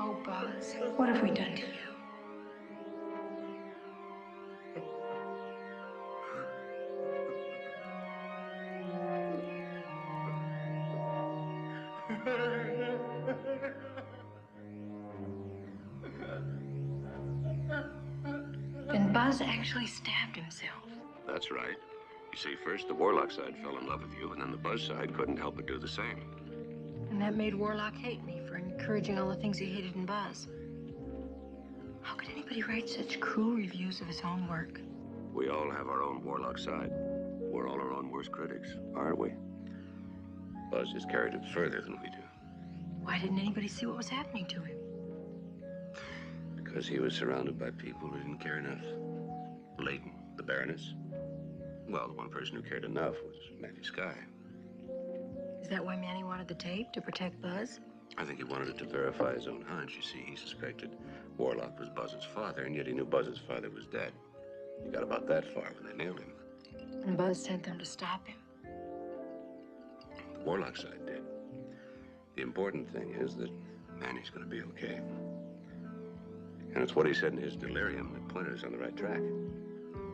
Oh, Buzz, what have we done to you? Then Buzz actually stabbed himself. That's right. You see, first the Warlock side fell in love with you, and then the Buzz side couldn't help but do the same. And that made Warlock hate me for encouraging all the things he hated in Buzz. How could anybody write such cruel reviews of his own work? We all have our own Warlock side. We're all our own worst critics, aren't we? Buzz just carried it further than we do. Why didn't anybody see what was happening to him? Because he was surrounded by people who didn't care enough. Layton, the Baroness. Well, the one person who cared enough was Matty Skye. Is that why Manny wanted the tape, to protect Buzz? I think he wanted it to verify his own hunch. You see, he suspected Warlock was Buzz's father, and yet he knew Buzz's father was dead. He got about that far when they nailed him. And Buzz sent them to stop him. The Warlock side did. The important thing is that Manny's going to be okay. And it's what he said in his delirium that pointed us on the right track.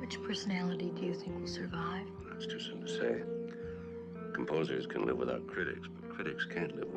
Which personality do you think will survive? That's too soon to say. Composers can live without critics, but critics can't live without